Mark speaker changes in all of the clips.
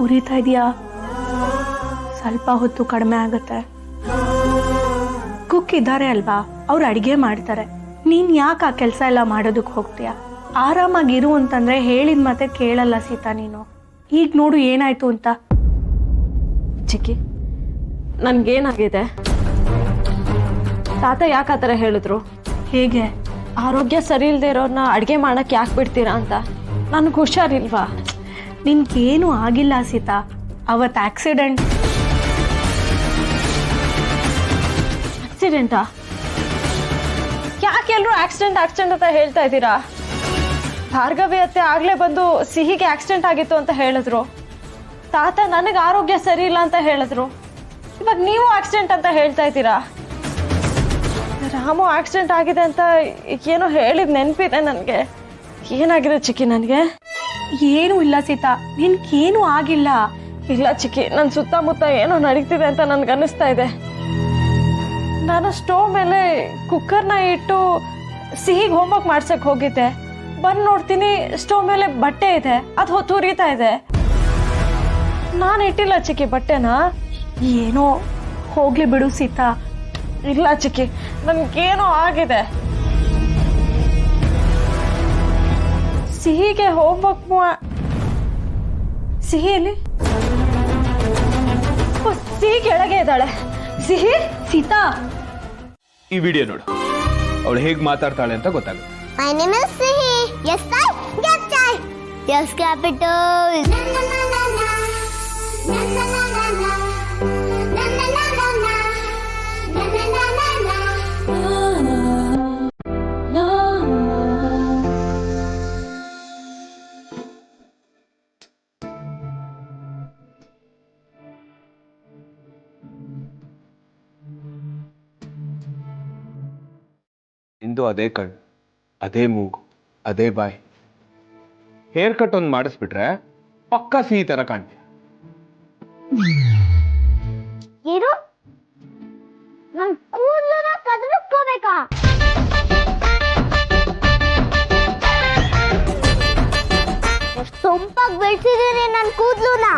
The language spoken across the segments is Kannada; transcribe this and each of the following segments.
Speaker 1: ಉರಿತಾ ಇದೆಯಾ? ಸ್ವಲ್ಪ ಹೊತ್ತು ಕಡಿಮೆ ಆಗುತ್ತೆ. ಕುಕ್ ಇದ್ದಾರೆ ಅಲ್ವಾ, ಅವ್ರು ಅಡಿಗೆ ಮಾಡ್ತಾರೆ. ನೀನ್ ಯಾಕೆ ಆ ಕೆಲಸ ಎಲ್ಲ ಮಾಡೋದಕ್ಕೆ ಹೋಗ್ತೀಯ? ಆರಾಮಾಗಿರು ಅಂತಂದ್ರೆ ಹೇಳಿದ ಮತ್ತೆ ಕೇಳಲ್ಲ ಸೀತಾ ನೀನು. ಈಗ ನೋಡು ಏನಾಯ್ತು ಅಂತ.
Speaker 2: ಚಿಕ್ಕಿ, ನನ್ಗೇನಾಗಿದೆ? ತಾತ ಯಾಕೆ ಆ ಥರ ಹೇಳಿದ್ರು?
Speaker 1: ಹೇಗೆ?
Speaker 2: ಆರೋಗ್ಯ ಸರಿ ಇಲ್ಲದೆ ಇರೋರ್ನ ಅಡುಗೆ ಮಾಡಕ್ಕೆ ಯಾಕೆ ಬಿಡ್ತೀರಾ ಅಂತ. ನನಗೆ ಹುಷಾರಿಲ್ವಾ?
Speaker 1: ನಿನ್ಗೇನು ಆಗಿಲ್ಲ ಸೀತಾ. ಅವತ್ತು
Speaker 2: ಆಕ್ಸಿಡೆಂಟಾ? ಯಾಕೆ ಎಲ್ಲರೂ ಆಕ್ಸಿಡೆಂಟ್ ಅಂತ ಹೇಳ್ತಾ ಇದ್ದೀರಾ? ಭಾರ್ಗವಿ ಅತ್ತೆ ಆಗ್ಲೇ ಬಂದು ಸಿಹಿಗೆ ಆಕ್ಸಿಡೆಂಟ್ ಆಗಿತ್ತು ಅಂತ ಹೇಳಿದ್ರು. ತಾತ ನನಗೆ ಆರೋಗ್ಯ ಸರಿ ಇಲ್ಲ ಅಂತ ಹೇಳಿದ್ರು. ಇವಾಗ ನೀವು ಆಕ್ಸಿಡೆಂಟ್ ಅಂತ ಹೇಳ್ತಾ ಇದ್ದೀರಾ. ರಾಮು ಆಕ್ಸಿಡೆಂಟ್ ಆಗಿದೆ ಅಂತ ಏನೋ ಹೇಳಿದ್ ನೆನಪಿದೆ ನನಗೆ. ಏನಾಗಿದೆ ಚಿಕ್ಕಿ ನನಗೆ?
Speaker 1: ಏನೂ ಇಲ್ಲ ಸೀತಾ, ನಿನ್ಗೇನು ಆಗಿಲ್ಲ.
Speaker 2: ಇಲ್ಲ ಚಿಕ್ಕಿ, ನನ್ನ ಸುತ್ತಮುತ್ತ ಏನೋ ನಡೀತಿದೆ ಅಂತ ನನ್ಗೆ ಅನ್ನಿಸ್ತಾ ಇದೆ. ನಾನು ಸ್ಟೋವ್ ಮೇಲೆ ಕುಕ್ಕರ್ನ ಇಟ್ಟು ಸಿಹಿಗೆ ಹೋಮ್ವರ್ಕ್ ಮಾಡ್ಸಕ್ ಹೋಗಿದ್ದೆ. ಬಂದು ನೋಡ್ತೀನಿ ಸ್ಟೋವ್ ಮೇಲೆ ಬಟ್ಟೆ ಇದೆ, ಅದು ಹೊತ್ತು ಉರಿತಾ ಇದೆ. ನಾನು ಇಟ್ಟಿಲ್ಲ ಚಿಕ್ಕಿ ಬಟ್ಟೆನ.
Speaker 1: ಏನೋ ಹೋಗ್ಲಿ ಬಿಡು ಸೀತಾ.
Speaker 2: ಇಲ್ಲ ಚಿಕ್ಕಿ, ನನ್ಗೇನೋ ಆಗಿದೆ. ಸಿಹಿಗೆ ಹೋಮ್ವರ್ಕ್ ಸಿಹಿಯಲ್ಲಿ ಸಿಹಿ ಕೆಳಗೆ ಇದ್ದಾಳೆ. ಸಿಹಿ,
Speaker 1: ಸೀತಾ
Speaker 3: ಈ ವಿಡಿಯೋ ನೋಡು, ಅವಳು ಹೇಗೆ ಮಾತಾಡ್ತಾಳೆ ಅಂತ ಗೊತ್ತಾಗುತ್ತೆ.
Speaker 4: My name is Sihi. Yes, I get I. Yes, capital.
Speaker 3: ಇಂದು ಅದೇ ಕಣ್, ಅದೇ ಮೂಗು, ಅದೇ ಬಾಯ್. ಹೇರ್ ಕಟ್ ಒಂದು ಮಾಡಿಸ್ಬಿಟ್ರೆ ಪಕ್ಕಾ ಸಿಹಿ ತರ ಕಾಣ್ತೀಯ.
Speaker 4: ಏನು? ನನ್ ಕೂದಲನ್ನ ಕದರ್ಕೋಬೇಕಾ? ಸೊಂಪಾಗಿ ಬೆಳೆಸಿದೀನಿ ನನ್ ಕೂದಲನ್ನ.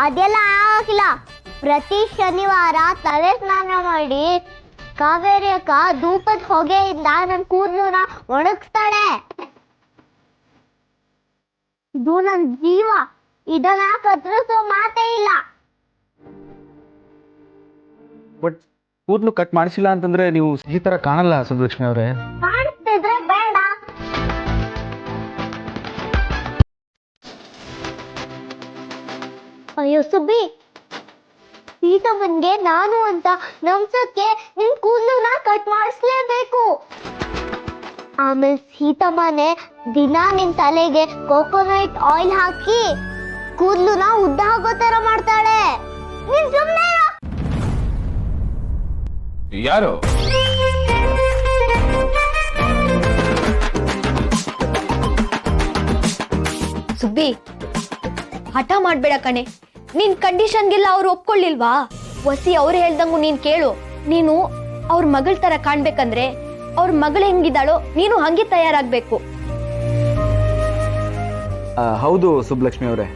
Speaker 4: ಅದೆಲ್ಲ ಆಗಿಲ್ಲ. ಪ್ರತಿ ಶನಿವಾರ ತಲೆ ಸ್ನಾನ ಮಾಡಿ ಕಾವೇರಿ ಅಕ್ಕ ಧೂಪದ ಹೊಗೆಯಿಂದ ನನ್ ಕೂದಲನ್ನ ಒಣಗಿಸ್ತಾಳೆ. ಇದು ನನ್ ಜೀವ. ಇದನ್ನ ಕತ್ತರಿಸೋ ಮಾತೇ ಇಲ್ಲ.
Speaker 5: ಬಟ್ ಕೂದಲು ಕಟ್ ಮಾಡಿಸಿಲ್ಲ ಅಂತಂದ್ರೆ ನೀವು ಈ ತರ ಕಾಣಲ್ಲ ಸುಬ್ಬಲಕ್ಷ್ಮಿ ಅವರೇ.
Speaker 4: ಕಾಣಿಸ್ತಿದ್ರೆ ಬೇಡ. ಅಯ್ಯೋ ಸುಬ್ಬಿ, ಸೀತಮ್ಮನ್ಗೆ ನಾನು ಅಂತ ನಮ್ಸಕ್ಕೆ ನಿನ್ ಕೂದಲನ್ನ ಕಟ್ ಮಾಡಿಸ್ಲೇಬೇಕು. ಆಮೇಲೆ ಸೀತಮ್ಮನೆ ದಿನ ನಿನ್ ತಲೆಗೆ ಕೋಕೋನಟ್ ಆಯಿಲ್ ಹಾಕಿ ಕೂದಲನ್ನ ಉದ್ದ ಆಗೋ ತರ ಮಾಡ್ತಾಳೆ. ನೀನ್ ಸುಮ್ಮನೆ
Speaker 3: ಯಾರು?
Speaker 6: ಸುಬ್ಬಿ, ಹಠ ಮಾಡ್ಬೇಡ ಕಣೆ. ನಿನ್ ಕಂಡೀಷನ್ಗೆಲ್ಲ ಅವ್ರು ಒಪ್ಕೊಳ್ಳಿಲ್ವಾ? ವಸಿ ಅವ್ರು ಹೇಳ್ದಂಗು ನೀನ್ ಕೇಳು. ನೀನು ಅವ್ರ ಮಗಳ ತರ ಕಾಣ್ಬೇಕಂದ್ರೆ ಅವ್ರ ಮಗಳು ಹೆಂಗಿದ್ದಾಳೋ ನೀನು ಹಂಗೆ ತಯಾರಾಗ್ಬೇಕು.
Speaker 5: ಹೌದು ಸುಬ್ಬಲಕ್ಷ್ಮಿ ಅವರೇ,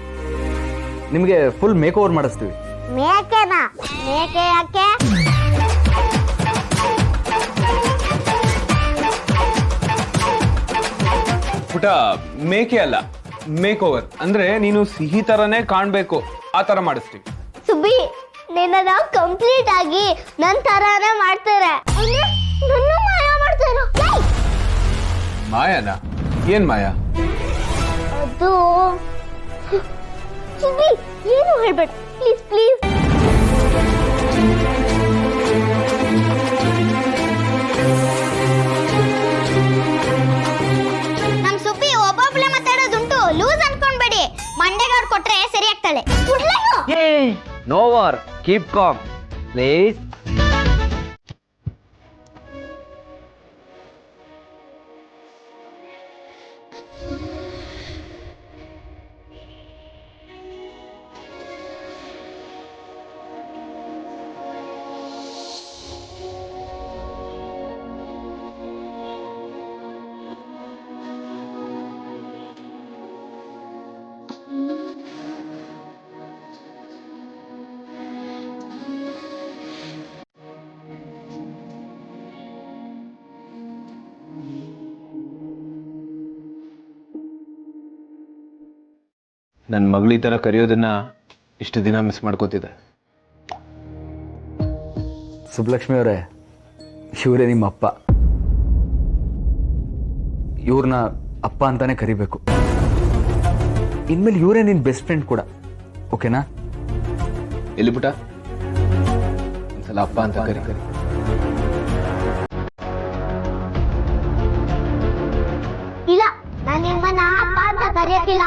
Speaker 5: ನಿಮಗೆ ಫುಲ್ ಮೇಕ್ ಓವರ್ ಮಾಡಿಸ್ತೀವಿ.
Speaker 4: ಮೇಕೆನಾ? ಮೇಕೆ ಯಾಕೆ?
Speaker 3: ಪುಟ, ಮೇಕೆ ಅಲ್ಲ, ಮೇಕ್ ಓವರ್ ಅಂದ್ರೆ ನೀನು ಸಿಹಿ ತರನೇ ಕಾಣ್ಬೇಕು, ಆ ತರ ಮಾಡಿಸ್ತೀವಿ.
Speaker 4: ಸುಬ್ಬಿ, ನಿನ್ನ ಕಂಪ್ಲೀಟ್ ಆಗಿ ನನ್ ತರಾನೇ ಮಾಡ್ತಾರೆ. ನನ್ನ ಮಾಯ ಮಾಡ್ತಾರ.
Speaker 3: ಮಾಯಾನ? ಏನ್ ಮಾಯಾ?
Speaker 4: ಅದು ಸುಬ್ಬಿ, ಏನು ಹೇಳ್ಬೇಡ ಪ್ಲೀಸ್ ಪ್ಲೀಸ್. ನಮ್ ಸುಬ್ಬಿ ಒಬ್ಬೊಬ್ಳೆ ಮಾತಾಡೋದುಂಟು. ಲೂಸ್ ಅನ್ಕೊಂಡ್ಬೇಡಿ. ಮಂಡೆಗಾಡ್ ಕೊಟ್ರೆ ಸರಿ ಆಗ್ತಾಳೆ.
Speaker 5: No war, keep calm please.
Speaker 3: ನನ್ನ ಮಗಳು ಈ ಥರ ಕರೆಯೋದನ್ನ ಇಷ್ಟು ದಿನ ಮಿಸ್ ಮಾಡ್ಕೋತಿದ್ದೆ.
Speaker 5: ಸುಬ್ಬಲಕ್ಷ್ಮಿ ಅವರೇ, ಇವರೇ ನಿಮ್ಮ ಅಪ್ಪ. ಇವ್ರನ್ನ ಅಪ್ಪ ಅಂತಾನೆ ಕರಿಬೇಕು. ಇನ್ಮೇಲೆ ಇವರೇ ನಿನ್ನ ಬೆಸ್ಟ್ ಫ್ರೆಂಡ್ ಕೂಡ, ಓಕೆನಾ?
Speaker 3: ಎಲ್ಲಿ ಪುಟ, ಒಂದ್ಸಲ ಅಪ್ಪ ಅಂತ ಕರಿ.
Speaker 4: ಇಲ್ಲ, ನಾನು ನಿಮ್ಮನ್ನ ಅಪ್ಪ ಅಂತ ಕರೆಯಕ್ಕಿಲ್ಲ.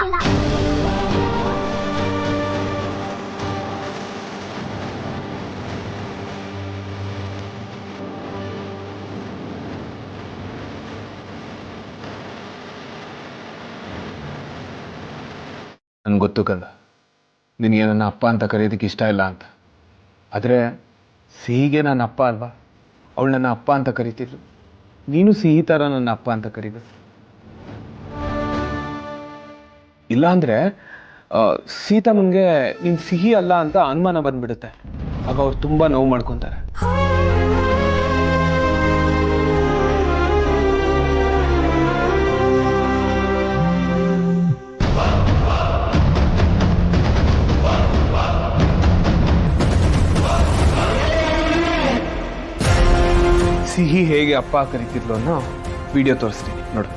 Speaker 3: ನನ್ಗೆ ಗೊತ್ತು ಕಂದ, ನಿನಗೆ ನನ್ನ ಅಪ್ಪ ಅಂತ ಕರೆಯೋದಕ್ಕೆ ಇಷ್ಟ ಇಲ್ಲ ಅಂತ. ಆದರೆ ಸಿಹಿಗೆ ನನ್ನ ಅಪ್ಪ ಅಲ್ವಾ, ಅವಳು ನನ್ನ ಅಪ್ಪ ಅಂತ ಕರಿತಿದ್ಲು. ನೀನು ಸಿಹಿ ಥರ ನನ್ನ ಅಪ್ಪ ಅಂತ ಕರಿಬೇಕು. ಇಲ್ಲಾಂದರೆ ಸೀತಮ್ಮನಿಗೆ ನೀನು ಸಿಹಿ ಅಲ್ಲ ಅಂತ ಅನುಮಾನ ಬಂದ್ಬಿಡುತ್ತೆ. ಆಗ ಅವ್ರು ತುಂಬ ನೋವು ಮಾಡ್ಕೊತಾರೆ. ಸಿಹಿ ಹೇಗೆ ಅಪ್ಪ ಕರಿತಿದ್ಲು ಅನ್ನೋ ವಿಡಿಯೋ ತೋರಿಸ್ತೀನಿ ನೋಡು.